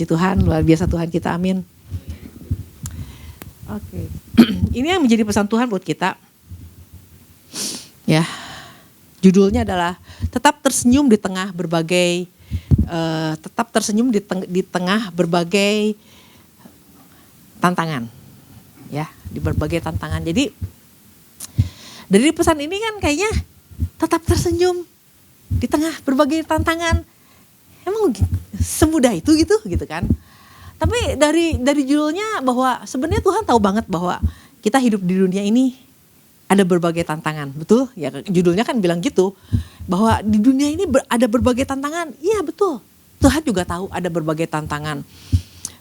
Puji Tuhan, luar biasa Tuhan kita, amin. Oke. Ini yang menjadi pesan Tuhan buat kita. Ya. Judulnya adalah tetap tersenyum di tengah berbagai berbagai tantangan. Ya, di berbagai tantangan. Jadi dari pesan ini kan kayaknya tetap tersenyum di tengah berbagai tantangan. Emang semudah itu gitu kan. Tapi dari judulnya bahwa sebenarnya Tuhan tahu banget bahwa kita hidup di dunia ini ada berbagai tantangan, betul? Ya judulnya kan bilang gitu, bahwa di dunia ini ada berbagai tantangan. Iya betul, Tuhan juga tahu ada berbagai tantangan.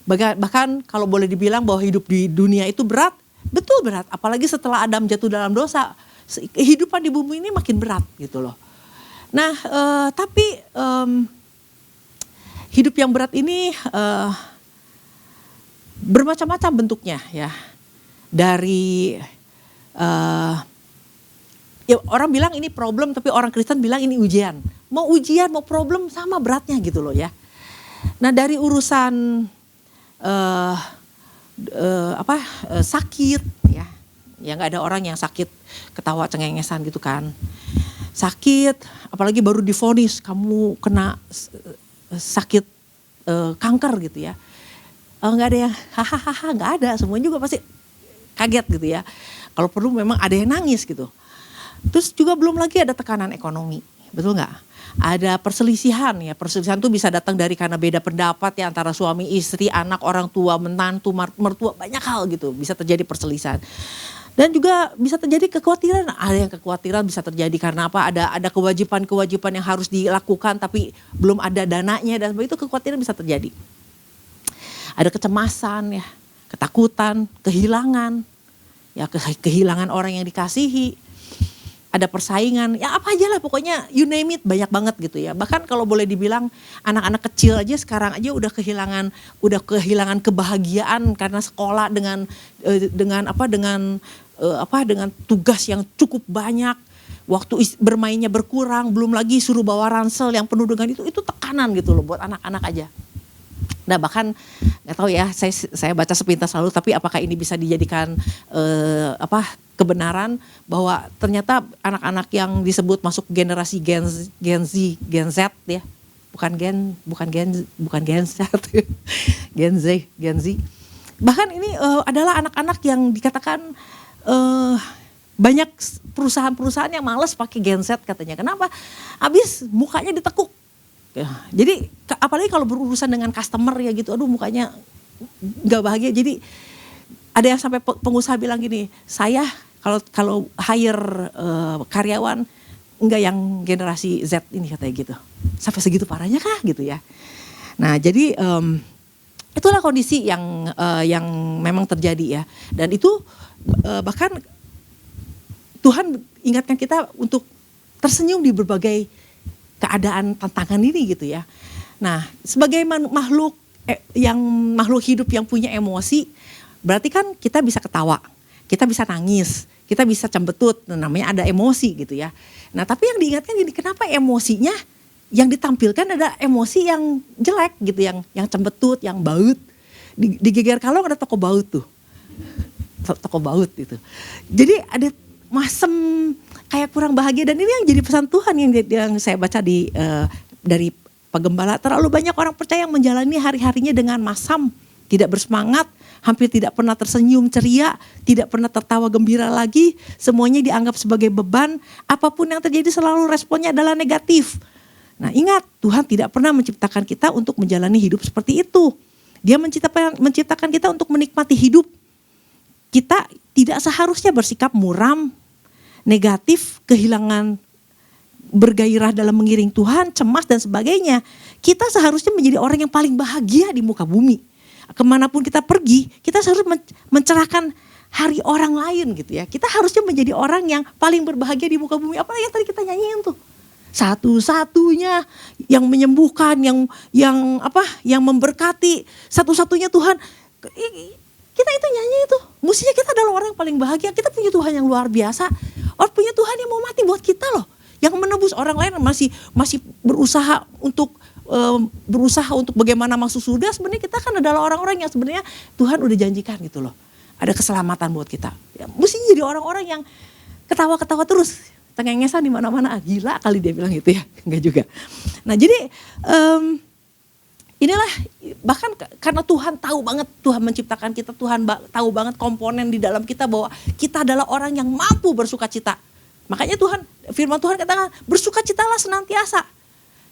Bahkan kalau boleh dibilang bahwa hidup di dunia itu berat, betul berat. Apalagi setelah Adam jatuh dalam dosa, kehidupan di bumi ini makin berat gitu loh. Nah tapi hidup yang berat ini bermacam-macam bentuknya ya. Dari ya orang bilang ini problem, tapi orang Kristen bilang ini ujian. Mau ujian, mau problem sama beratnya gitu loh ya. Nah dari urusan sakit ya nggak ada orang yang sakit ketawa cengengesan gitu kan. Sakit, apalagi baru divonis kamu kena sakit kanker gitu ya. Nggak ada yang hahaha, nggak ada, semuanya juga pasti kaget gitu ya. Kalau perlu memang ada yang nangis gitu. Terus juga belum lagi ada tekanan ekonomi, betul nggak? Ada perselisihan ya, perselisihan itu bisa datang dari karena beda pendapat ya antara suami istri, anak, orang tua, menantu, mertua, banyak hal gitu bisa terjadi perselisihan. Dan juga bisa terjadi kekhawatiran, ada yang kekhawatiran bisa terjadi karena apa? Ada kewajiban-kewajiban yang harus dilakukan tapi belum ada dananya dan sebagainya, itu kekhawatiran bisa terjadi. Ada kecemasan ya, ketakutan, kehilangan. Ya kehilangan orang yang dikasihi, ada persaingan, ya apa aja lah pokoknya you name it, banyak banget gitu ya. Bahkan kalau boleh dibilang anak-anak kecil aja sekarang aja udah kehilangan kebahagiaan karena sekolah dengan tugas yang cukup banyak, waktu bermainnya berkurang, belum lagi suruh bawa ransel yang penuh dengan itu tekanan gitu loh buat anak-anak aja. Nah bahkan nggak tahu ya, saya baca sepintas lalu, tapi apakah ini bisa dijadikan kebenaran bahwa ternyata anak-anak yang disebut masuk generasi Gen Z ya, bukan Gen Z, Gen Z. Bahkan ini adalah anak-anak yang dikatakan banyak perusahaan-perusahaan yang malas pakai Gen Z katanya. Kenapa? Habis mukanya ditekuk. Ya, jadi apalagi kalau berurusan dengan customer ya gitu, aduh mukanya nggak bahagia. Jadi ada yang sampai pengusaha bilang gini, saya kalau hire karyawan enggak yang generasi Z ini katanya gitu. Sampai segitu parahnya kah gitu ya. Nah jadi itulah kondisi yang memang terjadi ya. Dan itu bahkan Tuhan ingatkan kita untuk tersenyum di berbagai keadaan tantangan ini gitu ya. Nah, sebagai makhluk hidup yang punya emosi, berarti kan kita bisa ketawa, kita bisa nangis, kita bisa cembetut, namanya ada emosi gitu ya. Nah, tapi yang diingatkan gini, kenapa emosinya yang ditampilkan ada emosi yang jelek gitu, yang cembetut, yang baut. Di Geger Kalong ada toko baut tuh. Toko baut itu. Jadi ada masem kayak kurang bahagia, dan ini yang jadi pesan Tuhan yang saya baca dari Pak Gembala. Terlalu banyak orang percaya yang menjalani hari-harinya dengan masam, tidak bersemangat, hampir tidak pernah tersenyum ceria, tidak pernah tertawa gembira lagi, semuanya dianggap sebagai beban, apapun yang terjadi selalu responnya adalah negatif. Nah ingat, Tuhan tidak pernah menciptakan kita untuk menjalani hidup seperti itu. Dia menciptakan kita untuk menikmati hidup. Kita tidak seharusnya bersikap muram, negatif, kehilangan bergairah dalam mengiring Tuhan, cemas dan sebagainya. Kita seharusnya menjadi orang yang paling bahagia di muka bumi. Kemanapun kita pergi, kita seharusnya mencerahkan hari orang lain gitu ya. Kita harusnya menjadi orang yang paling berbahagia di muka bumi. Apalagi yang tadi kita nyanyiin tuh. Satu-satunya yang menyembuhkan, yang memberkati, satu-satunya Tuhan. Kita itu nyanyi itu. Mestinya kita adalah orang yang paling bahagia. Kita punya Tuhan yang luar biasa. Orang punya Tuhan yang mau mati buat kita loh. Yang menebus orang lain masih berusaha untuk berusaha untuk bagaimana masuk surga, sebenarnya kita kan adalah orang-orang yang sebenarnya Tuhan udah janjikan gitu loh. Ada keselamatan buat kita. Ya, mesti jadi orang-orang yang ketawa-ketawa terus, tengengesan di mana-mana. Gila kali dia bilang gitu ya, enggak juga. Nah jadi inilah bahkan karena Tuhan tahu banget, Tuhan menciptakan kita, Tuhan tahu banget komponen di dalam kita bahwa kita adalah orang yang mampu bersukacita. Makanya firman Tuhan katakan bersukacitalah senantiasa.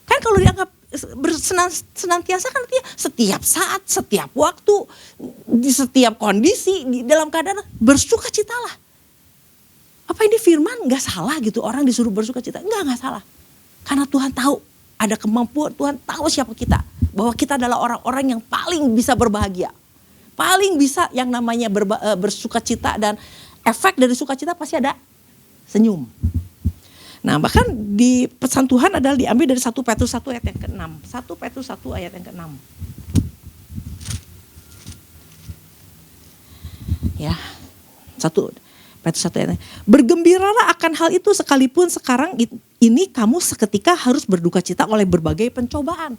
Kan kalau dianggap senantiasa kan artinya setiap saat, setiap waktu, di setiap kondisi, di dalam keadaan bersukacitalah. Apa ini firman gak salah gitu, orang disuruh bersukacita? Enggak salah. Karena Tuhan tahu ada kemampuan, Tuhan tahu siapa kita. Bahwa kita adalah orang-orang yang paling bisa berbahagia. Paling bisa yang namanya bersukacita, dan efek dari sukacita pasti ada senyum. Nah bahkan di pesan Tuhan adalah diambil dari 1 Petrus 1 ayat yang ke-6. 1 Petrus 1 ayat yang ke-6. Ya, 1 Petrus 1 ayat. Bergembiralah akan hal itu sekalipun sekarang ini kamu seketika harus berduka cita oleh berbagai pencobaan.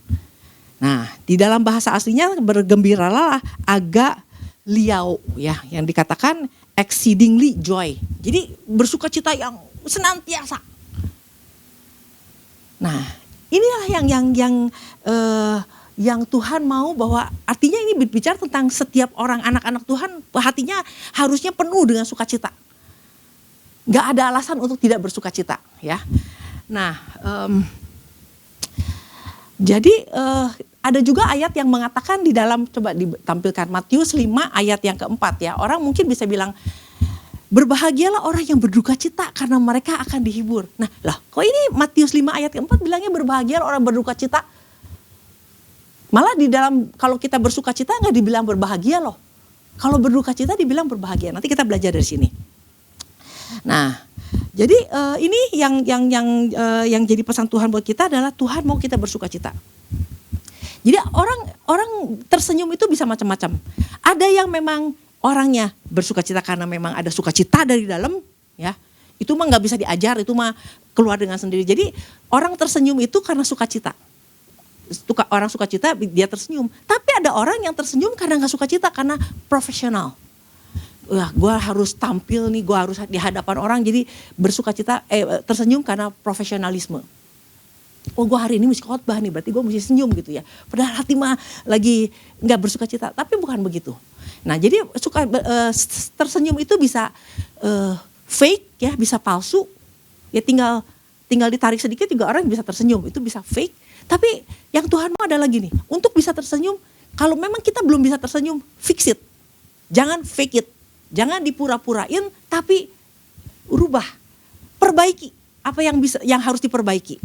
Nah, di dalam bahasa aslinya bergembiralah agak liau ya, yang dikatakan exceedingly joy. Jadi bersukacita yang senantiasa. Nah, inilah yang Tuhan mau, bahwa artinya ini berbicara tentang setiap orang, anak-anak Tuhan hatinya harusnya penuh dengan sukacita. Gak ada alasan untuk tidak bersukacita ya. Nah, jadi ada juga ayat yang mengatakan di dalam, coba ditampilkan Matius 5 ayat yang keempat ya. Orang mungkin bisa bilang, berbahagialah orang yang berduka cita karena mereka akan dihibur. Nah lah, kok ini Matius 5 ayat keempat bilangnya berbahagialah orang berduka cita. Malah di dalam, kalau kita bersuka cita gak dibilang berbahagia loh. Kalau berduka cita dibilang berbahagia. Nanti kita belajar dari sini. Nah, jadi ini yang jadi pesan Tuhan buat kita adalah Tuhan mau kita bersuka cita. Jadi orang tersenyum itu bisa macam-macam. Ada yang memang orangnya bersukacita karena memang ada sukacita dari dalam, ya. Itu mah nggak bisa diajar, itu mah keluar dengan sendiri. Jadi orang tersenyum itu karena sukacita. Orang sukacita dia tersenyum. Tapi ada orang yang tersenyum karena nggak sukacita, karena profesional. Wah, gue harus tampil nih, gue harus di hadapan orang, jadi bersukacita, tersenyum karena profesionalisme. Oh, gue hari ini mesti khotbah nih, berarti gue mesti senyum gitu ya. Padahal hati mah lagi nggak bersukacita, tapi bukan begitu. Nah, jadi tersenyum itu bisa fake ya, bisa palsu. Ya tinggal ditarik sedikit juga orang bisa tersenyum, itu bisa fake. Tapi yang Tuhan mau adalah gini, untuk bisa tersenyum, kalau memang kita belum bisa tersenyum, fix it. Jangan fake it. Jangan dipura-purain, tapi rubah, perbaiki apa yang harus diperbaiki.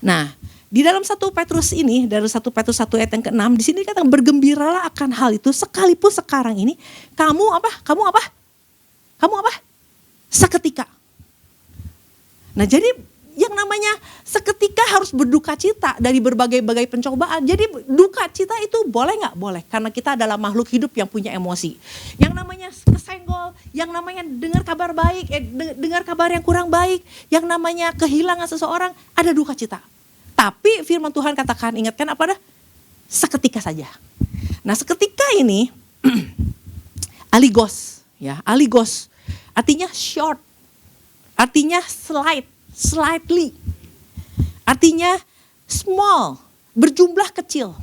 Nah, di dalam 1 Petrus ini, dari 1 Petrus 1 ayat yang ke-6, di sini dikatakan bergembiralah akan hal itu sekalipun sekarang ini kamu apa? Seketika. Nah, jadi yang namanya seketika harus berduka cita dari berbagai-bagai pencobaan. Jadi duka cita itu boleh nggak? Boleh, karena kita adalah makhluk hidup yang punya emosi. Yang namanya kesenggol, yang namanya dengar kabar baik, dengar kabar yang kurang baik, yang namanya kehilangan seseorang, ada duka cita. Tapi firman Tuhan katakan, ingatkan apa dah? Seketika saja. Nah, seketika ini aligos, ya, aligos artinya short, artinya slightly, artinya small, berjumlah kecil.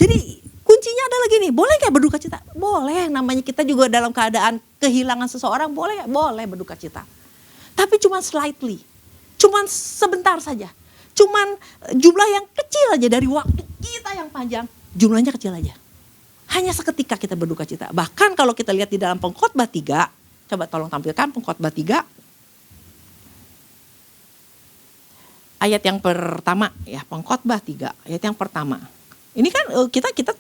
Jadi kuncinya adalah gini, boleh gak berduka cita? Boleh, namanya kita juga dalam keadaan kehilangan seseorang, boleh berduka cita. Tapi cuma slightly, cuma sebentar saja, cuma jumlah yang kecil aja dari waktu kita yang panjang, jumlahnya kecil aja. Hanya seketika kita berduka cita. Bahkan kalau kita lihat di dalam Pengkhotbah 3, coba tolong tampilkan Pengkhotbah 3. Ayat yang pertama ya, Pengkhotbah 3 ayat yang pertama. Ini kan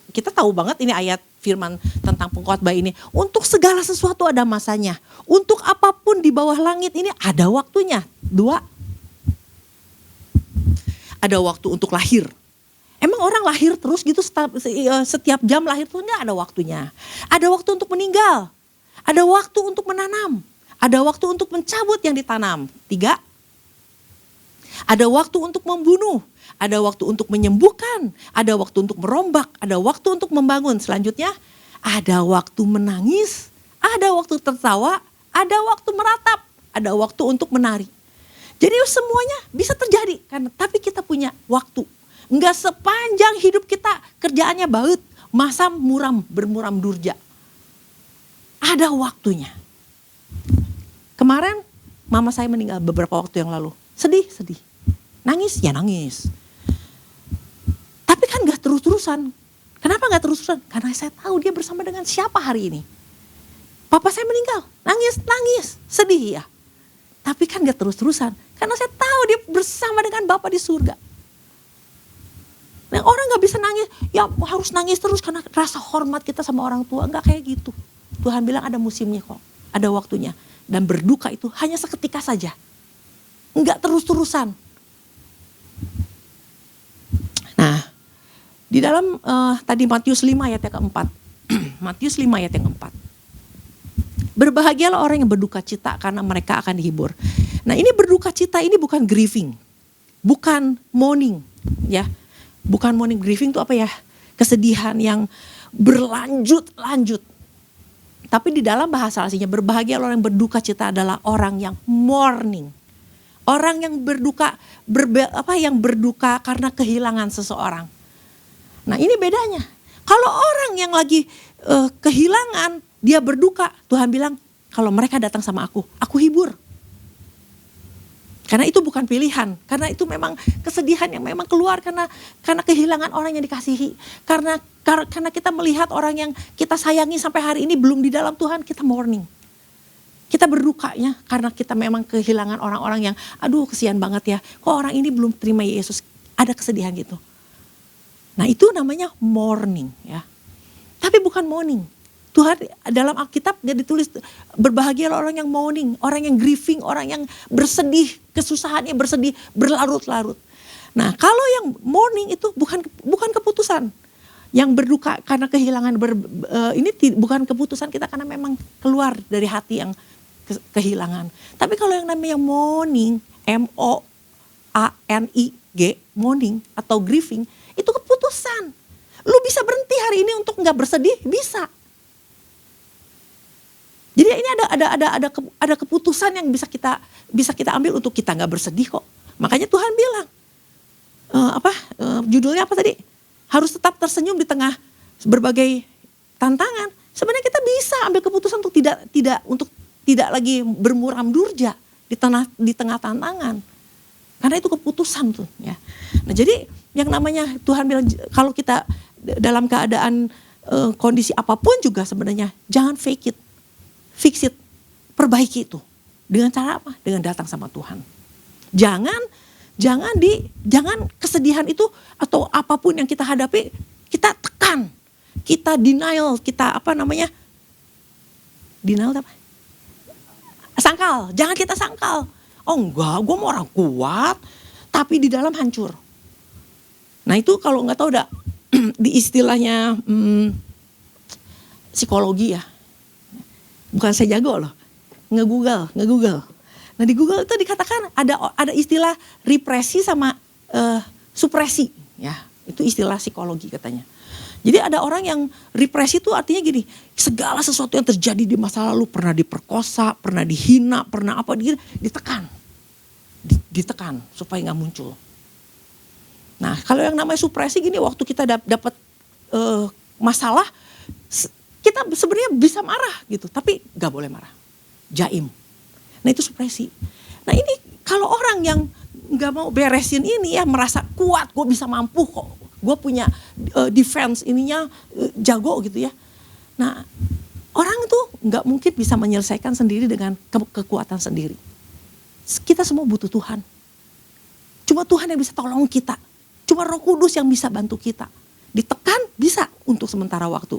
kita tahu banget ini ayat firman tentang pengkhotbah ini. Untuk segala sesuatu ada masanya. Untuk apapun di bawah langit ini ada waktunya. 2. Ada waktu untuk lahir. Emang orang lahir terus gitu setiap jam lahir tuh? Enggak, ada waktunya. Ada waktu untuk meninggal. Ada waktu untuk menanam. Ada waktu untuk mencabut yang ditanam. 3. Ada waktu untuk membunuh, ada waktu untuk menyembuhkan, ada waktu untuk merombak, ada waktu untuk membangun. Selanjutnya, ada waktu menangis, ada waktu tertawa, ada waktu meratap, ada waktu untuk menari. Jadi semuanya bisa terjadi, tapi kita punya waktu. Enggak sepanjang hidup kita kerjaannya baut, masam muram, bermuram durja. Ada waktunya. Kemarin mama saya meninggal beberapa waktu yang lalu. Sedih. Nangis, ya nangis. Tapi kan gak terus-terusan. Kenapa gak terus-terusan? Karena saya tahu dia bersama dengan siapa hari ini. Papa saya meninggal, nangis, sedih ya. Tapi kan gak terus-terusan. Karena saya tahu dia bersama dengan Bapa di surga. Nah, orang gak bisa nangis, ya harus nangis terus karena rasa hormat kita sama orang tua. Gak kayak gitu. Tuhan bilang ada musimnya kok, ada waktunya. Dan berduka itu hanya seketika saja. Enggak terus-terusan. Nah, di dalam tadi Matius 5 ayat yang keempat. Matius 5 ayat yang keempat. Berbahagialah orang yang berduka cita karena mereka akan dihibur. Nah, ini berduka cita ini bukan grieving. Bukan mourning, ya. Bukan mourning, grieving itu apa ya? Kesedihan yang berlanjut-lanjut. Tapi di dalam bahasa aslinya berbahagia orang yang berduka cita adalah orang yang mourning. Orang yang berduka yang berduka karena kehilangan seseorang. Nah, ini bedanya. Kalau orang yang lagi kehilangan, dia berduka, Tuhan bilang kalau mereka datang sama aku hibur. Karena itu bukan pilihan, karena itu memang kesedihan yang memang keluar karena kehilangan orang yang dikasihi. Karena kita melihat orang yang kita sayangi sampai hari ini belum di dalam Tuhan, kita mourning. Kita berdukanya karena kita memang kehilangan orang-orang yang aduh kesian banget ya. Kok orang ini belum terima Yesus, ada kesedihan gitu. Nah, itu namanya mourning ya. Tapi bukan mourning. Tuhan dalam Alkitab dia ditulis berbahagialah orang yang mourning, orang yang grieving, orang yang bersedih, kesusahannya bersedih berlarut-larut. Nah, kalau yang mourning itu bukan keputusan. Yang berduka karena kehilangan ini bukan keputusan kita karena memang keluar dari hati yang kehilangan. Tapi kalau yang namanya mourning, M-O-A-N-I-G, mourning atau grieving, itu keputusan. Lu bisa berhenti hari ini untuk nggak bersedih, bisa. Jadi ini ada keputusan yang bisa kita ambil untuk kita nggak bersedih kok. Makanya Tuhan bilang judulnya apa tadi? Harus tetap tersenyum di tengah berbagai tantangan. Sebenarnya kita bisa ambil keputusan untuk tidak lagi bermuram durja di tengah tantangan. Karena itu keputusan tuh ya. Nah, jadi yang namanya Tuhan bilang kalau kita dalam keadaan kondisi apapun juga sebenarnya jangan fake it. Fix it, perbaiki itu. Dengan cara apa? Dengan datang sama Tuhan. Jangan kesedihan itu atau apapun yang kita hadapi, kita tekan. Kita denial, denial apa? Sangkal, jangan kita sangkal. Oh enggak, gue mau orang kuat, tapi di dalam hancur. Nah itu kalau nggak tahu di istilahnya psikologi ya. Bukan saya jago loh, nge-google. Nah di Google itu dikatakan ada istilah represi sama supresi, ya itu istilah psikologi katanya. Jadi ada orang yang represi itu artinya gini, segala sesuatu yang terjadi di masa lalu pernah diperkosa, pernah dihina, pernah apa ditekan supaya nggak muncul. Nah kalau yang namanya supresi gini, waktu kita dapat masalah kita sebenarnya bisa marah gitu, tapi gak boleh marah. Jaim. Nah itu supresi. Nah ini kalau orang yang gak mau beresin ini ya merasa kuat, gue bisa mampu kok. Gue punya defense ininya jago gitu ya. Nah orang itu gak mungkin bisa menyelesaikan sendiri dengan kekuatan sendiri. Kita semua butuh Tuhan. Cuma Tuhan yang bisa tolong kita. Cuma Roh Kudus yang bisa bantu kita. Ditekan bisa untuk sementara waktu.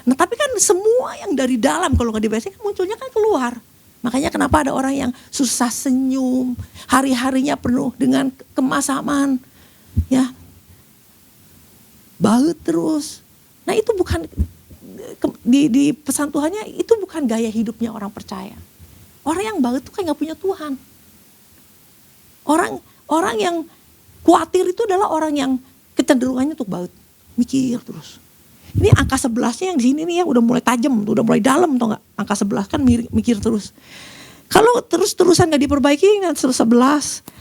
Nah tapi kan semua yang dari dalam kalau nggak diberesin kan munculnya kan keluar. Makanya kenapa ada orang yang susah senyum, hari-harinya penuh dengan kemasaman, ya, baut terus. Nah itu bukan di pesan Tuhannya itu bukan gaya hidupnya orang percaya. Orang yang baut tuh kayak nggak punya Tuhan. Orang yang khawatir itu adalah orang yang kecenderungannya untuk baut, mikir terus. Ini angka 11-nya yang di sini nih ya udah mulai tajam, udah mulai dalam tau gak? Angka 11 kan mikir terus. Kalau terus-terusan gak diperbaiki, 11,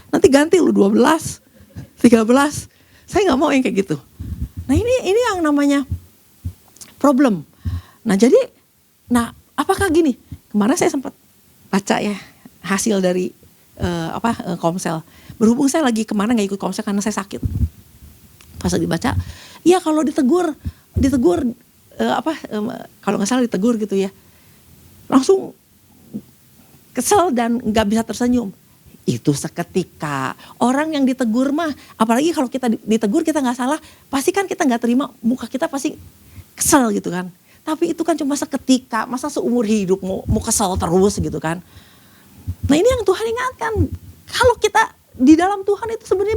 nanti ganti lu 12, 13. Saya gak mau yang kayak gitu. Nah ini yang namanya problem. Nah jadi, apakah gini? Kemarin saya sempat baca ya hasil dari Komsel. Berhubung saya lagi kemana gak ikut Komsel karena saya sakit. Pas lagi baca, ya kalau ditegur kalau nggak salah ditegur gitu ya, langsung kesel dan nggak bisa tersenyum. Itu seketika. Orang yang ditegur mah, apalagi kalau kita ditegur kita nggak salah, pasti kan kita nggak terima, muka kita pasti kesel gitu kan. Tapi itu kan cuma seketika, masa seumur hidup mau kesel terus gitu kan. Nah ini yang Tuhan ingatkan, kalau kita di dalam Tuhan itu sebenarnya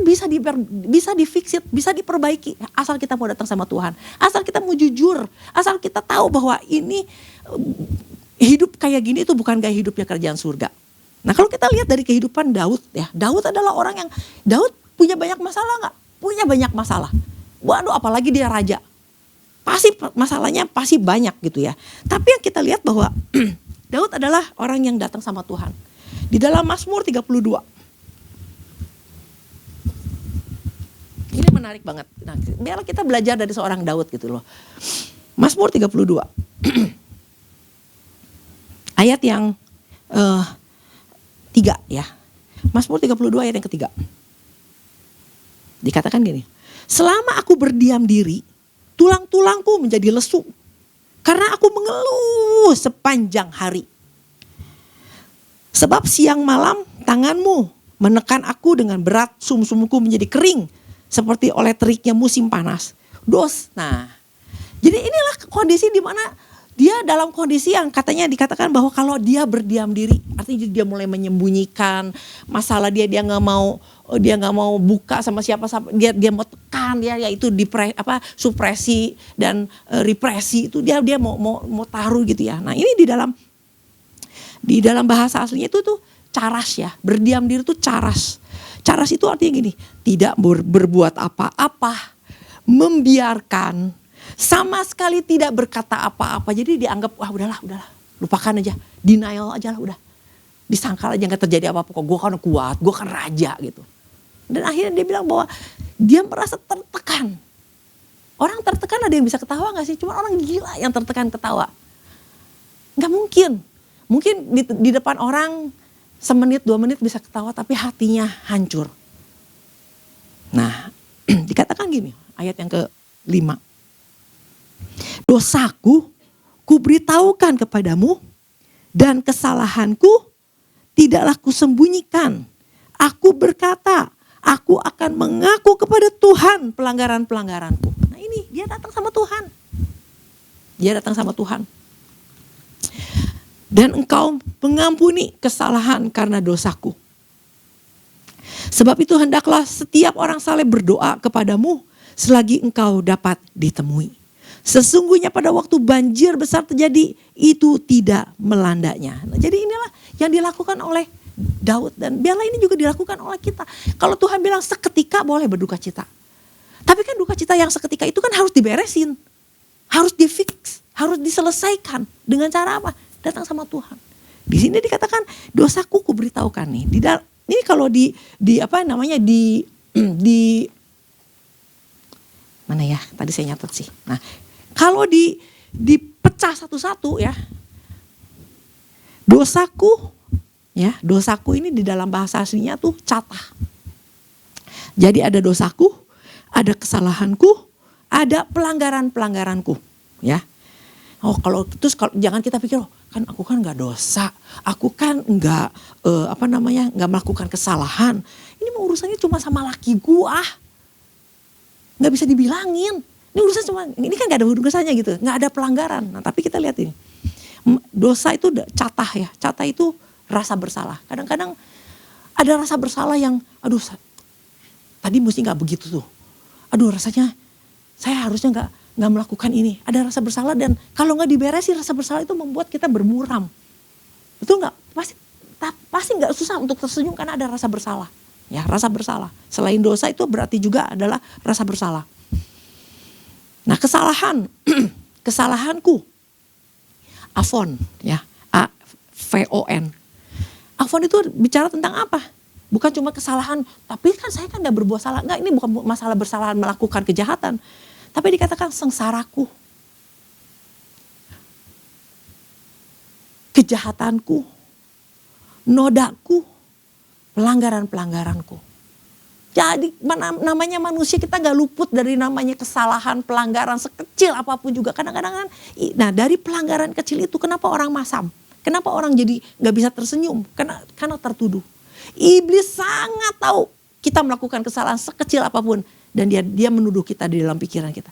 bisa difixit, bisa diperbaiki. Asal kita mau datang sama Tuhan. Asal kita mau jujur. Asal kita tahu bahwa ini hidup kayak gini itu bukan gaya hidupnya kerajaan surga. Nah kalau kita lihat dari kehidupan Daud ya. Daud adalah orang yang, Daud punya banyak masalah gak? Punya banyak masalah. Waduh apalagi dia raja. Pasti masalahnya pasti banyak gitu ya. Tapi yang kita lihat bahwa Daud adalah orang yang datang sama Tuhan. Di dalam Mazmur 32. Ini menarik banget. Nah, biarlah kita belajar dari seorang Daud gitu loh. Mazmur 32. Ayat yang 3 ya. Mazmur 32 ayat yang ketiga. Dikatakan gini. Selama aku berdiam diri, tulang-tulangku menjadi lesu. Karena aku mengeluh sepanjang hari. Sebab siang malam tanganmu menekan aku dengan berat, sumsumku menjadi kering. Seperti oleh teriknya musim panas. Nah, jadi inilah kondisi di mana dia dalam kondisi yang katanya dikatakan bahwa kalau dia berdiam diri, artinya dia mulai menyembunyikan masalah dia nggak mau buka sama siapa, dia mau tekan dia yaitu supresi dan represi itu dia mau taruh gitu ya. Nah ini di dalam bahasa aslinya itu tuh caras ya, berdiam diri itu caras. Caras itu artinya gini, tidak berbuat apa-apa, membiarkan, sama sekali tidak berkata apa-apa. Jadi dianggap, udahlah, lupakan aja, denial aja lah udah. Disangkal aja gak terjadi apa-apa, kok gue kan kuat, gue kan raja gitu. Dan akhirnya dia bilang bahwa dia merasa tertekan. Orang tertekan ada yang bisa ketawa gak sih? Cuma orang gila yang tertekan ketawa. Gak mungkin. Mungkin di depan orang semenit 2 menit bisa ketawa tapi hatinya hancur. Nah dikatakan gini ayat yang ke-5. Dosaku kuberitahukan kepadamu dan kesalahanku tidaklah kusembunyikan. Aku berkata aku akan mengaku kepada Tuhan pelanggaran-pelanggaranku. Nah ini dia datang sama Tuhan. Dia datang sama Tuhan. Dan engkau mengampuni kesalahan karena dosaku. Sebab itu hendaklah setiap orang saleh berdoa kepadamu selagi engkau dapat ditemui. Sesungguhnya pada waktu banjir besar terjadi itu tidak melandanya. Nah, jadi inilah yang dilakukan oleh Daud dan biarlah ini juga dilakukan oleh kita. Kalau Tuhan bilang seketika boleh berduka cita. Tapi kan duka cita yang seketika itu kan harus diberesin. Harus difix, harus diselesaikan dengan cara apa? Datang sama Tuhan. Di sini dikatakan dosaku kuberitahukan nih. Ini kalau di mana ya? Tadi saya nyatet sih. Nah, kalau dipecah satu-satu ya. Dosaku ini di dalam bahasa aslinya tuh catah. Jadi ada dosaku, ada kesalahanku, ada pelanggaran-pelanggaranku, ya. Oh kalau terus jangan kita pikir kan aku kan nggak dosa, aku kan nggak nggak melakukan kesalahan. Ini mau urusannya cuma sama laki gua, nggak bisa dibilangin. Ini urusan cuma ini kan nggak ada urusannya gitu, nggak ada pelanggaran. Nah tapi kita lihat ini, dosa itu catah ya, catah itu rasa bersalah. Kadang-kadang ada rasa bersalah yang, aduh tadi mesti nggak begitu tuh, aduh rasanya saya harusnya nggak melakukan ini. Ada rasa bersalah dan kalau nggak diberesin rasa bersalah itu membuat kita bermuram. Betul nggak? Pasti nggak susah untuk tersenyum karena ada rasa bersalah. Ya, rasa bersalah. Selain dosa itu berarti juga adalah rasa bersalah. Nah, kesalahan, kesalahanku, afon, ya, A-V-O-N. Afon itu bicara tentang apa? Bukan cuma kesalahan, tapi kan saya kan udah berbuat salah. Enggak, ini bukan masalah bersalahan melakukan kejahatan. Tapi dikatakan sengsaraku, kejahatanku, nodaku, pelanggaran-pelanggaranku. Jadi namanya manusia kita gak luput dari namanya kesalahan, pelanggaran sekecil apapun juga. Kadang-kadang kan, nah dari pelanggaran kecil itu kenapa orang masam? Kenapa orang jadi gak bisa tersenyum? Karena tertuduh. Iblis sangat tahu kita melakukan kesalahan sekecil apapun. Dan dia menuduh kita di dalam pikiran kita.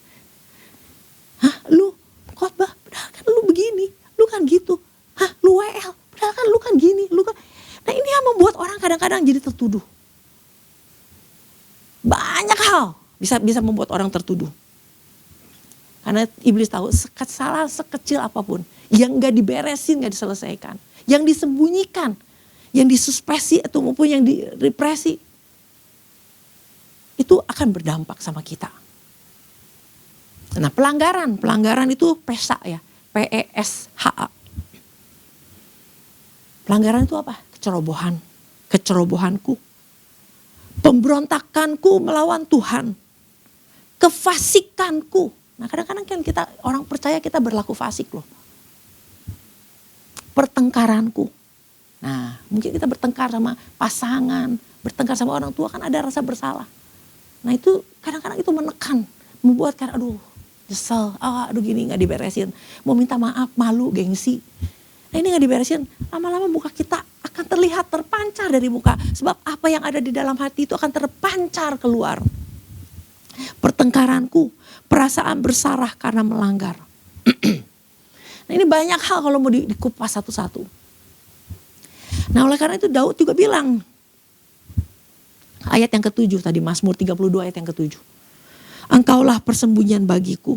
Hah, lu khotbah, padahal kan lu begini, lu kan gitu. Hah, lu WL, padahal kan lu kan gini, lu kan. Nah ini yang membuat orang kadang-kadang jadi tertuduh. Banyak hal bisa membuat orang tertuduh. Karena iblis tahu salah sekecil apapun yang gak diberesin, gak diselesaikan, yang disembunyikan, yang disuspesi atau maupun yang direpresi, itu akan berdampak sama kita. Nah pelanggaran itu PESA ya, P-E-S-H-A. Pelanggaran itu apa? Kecerobohanku, pemberontakanku melawan Tuhan, kefasikanku. Nah kadang-kadang kan kita orang percaya kita berlaku fasik loh. Pertengkaranku. Nah mungkin kita bertengkar sama pasangan, bertengkar sama orang tua kan ada rasa bersalah. Nah itu kadang-kadang itu menekan, membuat kan aduh nyesel, aduh gini gak diberesin. Mau minta maaf, malu, gengsi. Nah ini gak diberesin, lama-lama muka kita akan terlihat terpancar dari muka. Sebab apa yang ada di dalam hati itu akan terpancar keluar. Pertengkaranku, perasaan bersalah karena melanggar. Nah ini banyak hal kalau mau dikupas satu-satu. Nah oleh karena itu Daud juga bilang, ayat yang ke-7 tadi, Mazmur 32 ayat yang ke-7. Engkaulah persembunyian bagiku.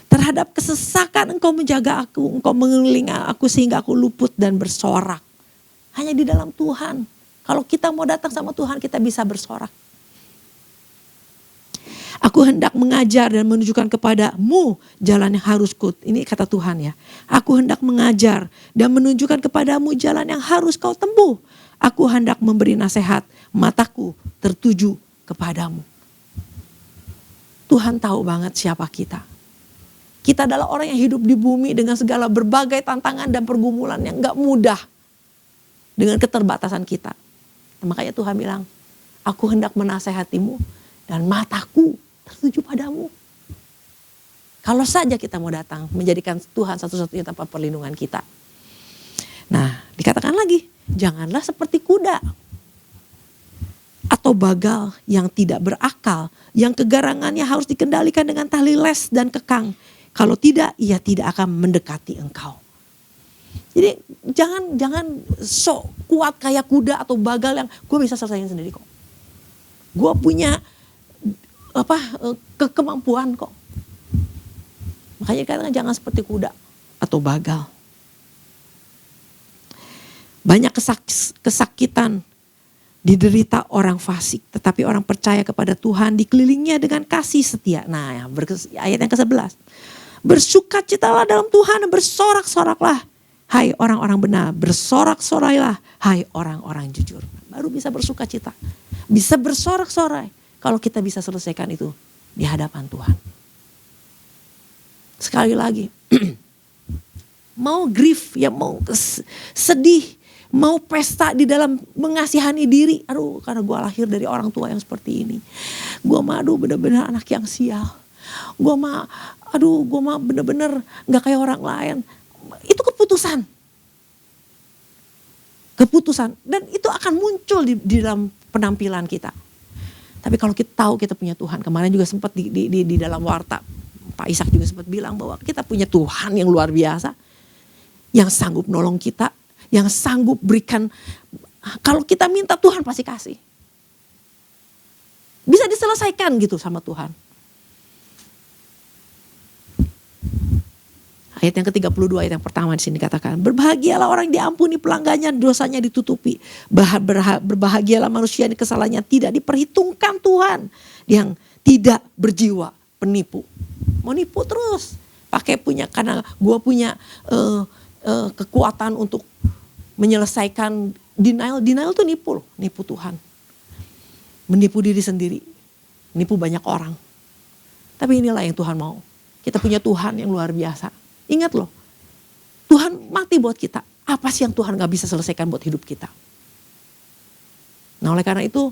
Terhadap kesesakan engkau menjaga aku, engkau mengelilingi aku sehingga aku luput dan bersorak. Hanya di dalam Tuhan. Kalau kita mau datang sama Tuhan kita bisa bersorak. Aku hendak mengajar dan menunjukkan kepadamu jalan yang harus ini kata Tuhan ya. Aku hendak mengajar dan menunjukkan kepadamu jalan yang harus kau tempuh. Aku hendak memberi nasihat, mataku tertuju kepadamu. Tuhan tahu banget siapa kita. Kita adalah orang yang hidup di bumi dengan segala berbagai tantangan dan pergumulan yang gak mudah. Dengan keterbatasan kita. Makanya Tuhan bilang, aku hendak menasehatimu dan mataku tertuju padamu. Kalau saja kita mau datang menjadikan Tuhan satu-satunya tempat perlindungan kita. Nah dikatakan lagi, janganlah seperti kuda atau bagal yang tidak berakal, yang kegarangannya harus dikendalikan dengan tali les dan kekang. Kalau tidak, ia tidak akan mendekati engkau. Jadi jangan sok kuat kayak kuda atau bagal yang gue bisa selesaiin sendiri kok. Gue punya kemampuan kok. Makanya kadang jangan seperti kuda atau bagal. Banyak kesakitan diderita orang fasik, tetapi orang percaya kepada Tuhan dikelilingnya dengan kasih setia. Nah, ayat yang ke-11. Bersukacitalah dalam Tuhan dan bersorak-soraklah. Hai orang-orang benar, bersorak-sorailah. Hai orang-orang jujur. Baru bisa bersukacita. Bisa bersorak-sorai. Kalau kita bisa selesaikan itu di hadapan Tuhan. Sekali lagi. Mau grief, ya mau sedih. Mau pesta di dalam mengasihani diri. Aduh karena gue lahir dari orang tua yang seperti ini. Gue mah bener-bener anak yang sial. Gue mah bener-bener gak kayak orang lain. Itu keputusan. Dan itu akan muncul di dalam penampilan kita. Tapi kalau kita tahu kita punya Tuhan. Kemarin juga sempat di dalam warta. Pak Ishak juga sempat bilang bahwa kita punya Tuhan yang luar biasa. Yang sanggup nolong kita. Yang sanggup berikan. Kalau kita minta Tuhan pasti kasih. Bisa diselesaikan gitu sama Tuhan. Ayat yang ke-32, ayat yang pertama di sini katakan, berbahagialah orang yang diampuni pelanggannya, dosanya ditutupi. Berbahagialah manusia yang kesalahannya tidak diperhitungkan Tuhan, yang tidak berjiwa penipu. Mau nipu terus, pakai punya, karena gue punya kekuatan untuk menyelesaikan denial. Denial tuh nipu loh, nipu Tuhan. Menipu diri sendiri, nipu banyak orang. Tapi inilah yang Tuhan mau. Kita punya Tuhan yang luar biasa. Ingat loh, Tuhan mati buat kita. Apa sih yang Tuhan gak bisa selesaikan buat hidup kita? Nah oleh karena itu,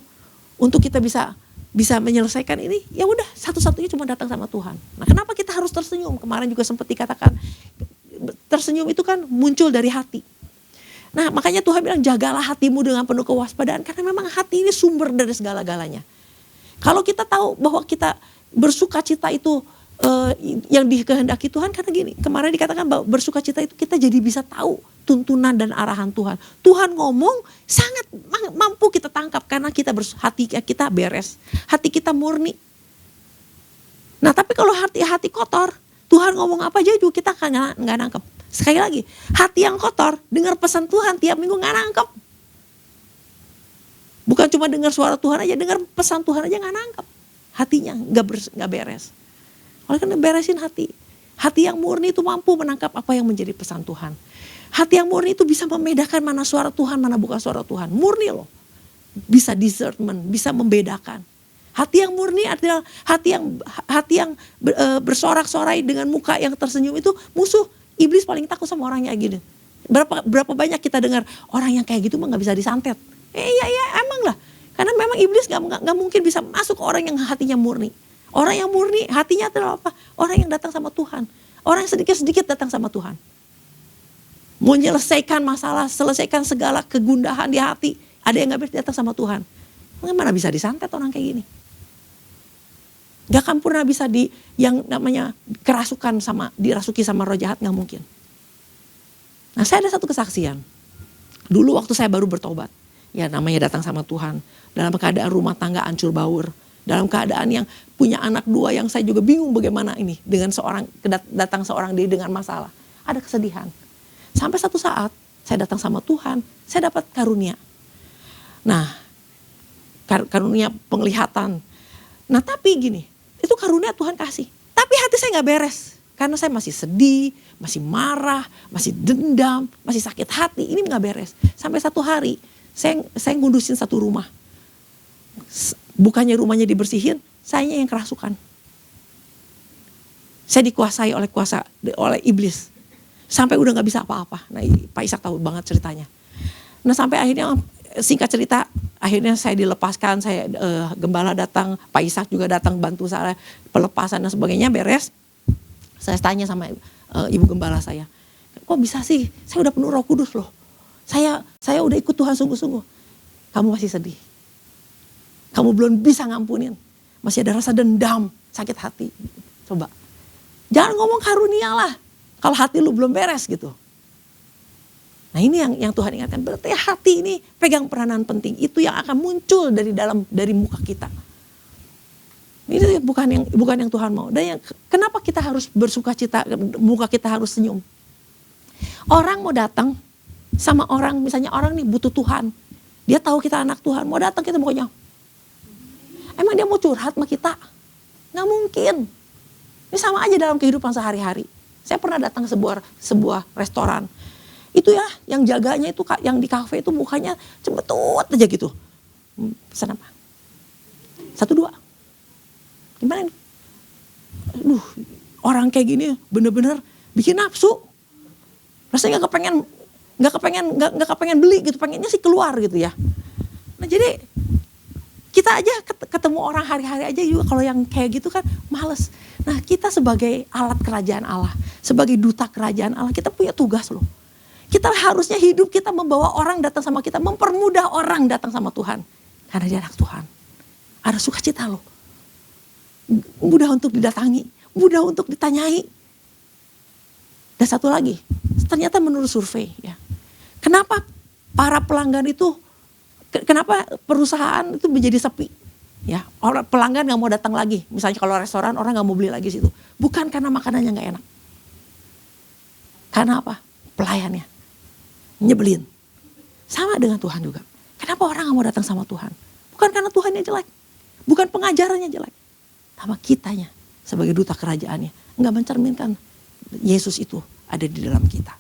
untuk kita bisa menyelesaikan ini, ya udah satu-satunya cuma datang sama Tuhan. Nah kenapa kita harus tersenyum? Kemarin juga sempat dikatakan, tersenyum itu kan muncul dari hati. Nah makanya Tuhan bilang, jagalah hatimu dengan penuh kewaspadaan, karena memang hati ini sumber dari segala-galanya. Kalau kita tahu bahwa kita bersuka cita itu yang dikehendaki Tuhan, karena gini, kemarin dikatakan bahwa bersuka cita itu kita jadi bisa tahu tuntunan dan arahan Tuhan. Tuhan ngomong sangat mampu kita tangkap karena hati kita beres, hati kita murni. Nah tapi kalau hati kotor, Tuhan ngomong apa aja juga kita nggak nangkep. Sekali lagi, hati yang kotor dengar pesan Tuhan tiap minggu nggak nangkep. Bukan cuma dengar suara Tuhan aja, dengar pesan Tuhan aja nggak nangkep. Hatinya nggak beres. Oleh karena beresin hati. Hati yang murni itu mampu menangkap apa yang menjadi pesan Tuhan. Hati yang murni itu bisa membedakan mana suara Tuhan, mana bukan suara Tuhan. Murni loh. Bisa discernment, bisa membedakan. Hati yang murni adalah hati yang bersorak-sorai dengan muka yang tersenyum itu musuh. Iblis paling takut sama orang yang gini. Berapa banyak kita dengar orang yang kayak gitu mah gak bisa disantet. Iya emang lah. Karena memang iblis gak mungkin bisa masuk ke orang yang hatinya murni. Orang yang murni hatinya adalah apa? Orang yang datang sama Tuhan. Orang yang sedikit-sedikit datang sama Tuhan. Mau menyelesaikan masalah, selesaikan segala kegundahan di hati. Ada yang gak bisa datang sama Tuhan. Mana bisa disantet orang kayak gini? Gak akan pernah bisa yang namanya dirasuki sama roh jahat, gak mungkin. Nah saya ada satu kesaksian. Dulu waktu saya baru bertobat. Ya namanya datang sama Tuhan. Dalam keadaan rumah tangga hancur baur. Dalam keadaan yang punya anak 2 yang saya juga bingung bagaimana ini. Dengan datang seorang diri dengan masalah. Ada kesedihan. Sampai satu saat saya datang sama Tuhan. Saya dapat karunia. Nah karunia penglihatan. Nah tapi gini. Itu karunia Tuhan kasih. Tapi hati saya gak beres. Karena saya masih sedih, masih marah, masih dendam, masih sakit hati. Ini gak beres. Sampai satu hari saya ngudusin satu rumah. Bukannya rumahnya dibersihin, sayanya yang kerasukan. Saya dikuasai oleh iblis. Sampai udah gak bisa apa-apa. Nah Pak Ishak tahu banget ceritanya. Nah sampai akhirnya singkat cerita, akhirnya saya dilepaskan, gembala datang, Pak Ishak juga datang bantu saya pelepasan dan sebagainya beres. Saya tanya sama ibu gembala saya, kok bisa sih? Saya udah penuh Roh Kudus loh. Saya udah ikut Tuhan sungguh-sungguh. Kamu masih sedih. Kamu belum bisa ngampunin. Masih ada rasa dendam, sakit hati. Coba. Jangan ngomong karunia lah. Kalau hati lu belum beres gitu. Nah ini yang Tuhan ingatkan. Berarti hati ini pegang peranan penting. Itu yang akan muncul dari muka kita. Ini bukan yang Tuhan mau. Dan kenapa kita harus bersuka cita, muka kita harus senyum. Orang mau datang sama orang, misalnya orang nih butuh Tuhan. Dia tahu kita anak Tuhan, mau datang kita mukanya. Emang dia mau curhat sama kita? Nggak mungkin. Ini sama aja dalam kehidupan sehari-hari. Saya pernah datang ke sebuah restoran. Itu ya, yang jaganya itu, yang di kafe itu mukanya cembetut aja gitu. Pesan apa? 1, 2. Gimana nih? Orang kayak gini bener-bener bikin nafsu. Rasanya nggak kepengen beli gitu, pengennya sih keluar gitu ya. Nah jadi kita aja ketemu orang hari-hari aja juga kalau yang kayak gitu kan males. Nah kita sebagai alat kerajaan Allah, sebagai duta kerajaan Allah, kita punya tugas loh. Kita harusnya hidup kita membawa orang datang sama kita, mempermudah orang datang sama Tuhan. Karena dia anak Tuhan. Ada sukacita loh. Mudah untuk didatangi, mudah untuk ditanyai. Dan satu lagi, ternyata menurut survei ya. Kenapa para pelanggan itu, kenapa perusahaan itu menjadi sepi? Ya, orang pelanggan nggak mau datang lagi. Misalnya kalau restoran orang nggak mau beli lagi situ. Bukan karena makanannya nggak enak. Karena apa? Pelayannya. Nyebelin. Sama dengan Tuhan juga. Kenapa orang gak mau datang sama Tuhan? Bukan karena Tuhannya jelek. Bukan pengajarannya jelek. Sama kitanya sebagai duta kerajaannya. Nggak mencerminkan Yesus itu ada di dalam kita.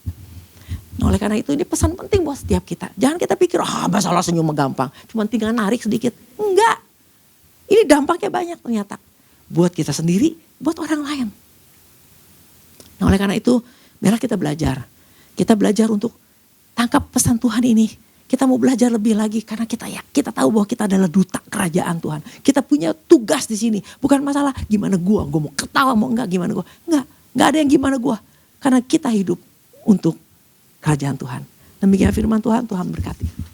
Nah, oleh karena itu ini pesan penting buat setiap kita. Jangan kita pikir, masalah senyum gampang. Cuma tinggal narik sedikit. Enggak. Ini dampaknya banyak ternyata. Buat kita sendiri, buat orang lain. Nah, oleh karena itu, biarlah kita belajar. Kita belajar untuk tangkap pesan Tuhan ini. Kita mau belajar lebih lagi karena kita tahu bahwa kita adalah duta kerajaan Tuhan. Kita punya tugas di sini. Bukan masalah gimana gue mau ketawa mau enggak gimana gue. Enggak ada yang gimana gue. Karena kita hidup untuk kerajaan Tuhan. Demikian firman Tuhan, Tuhan berkati.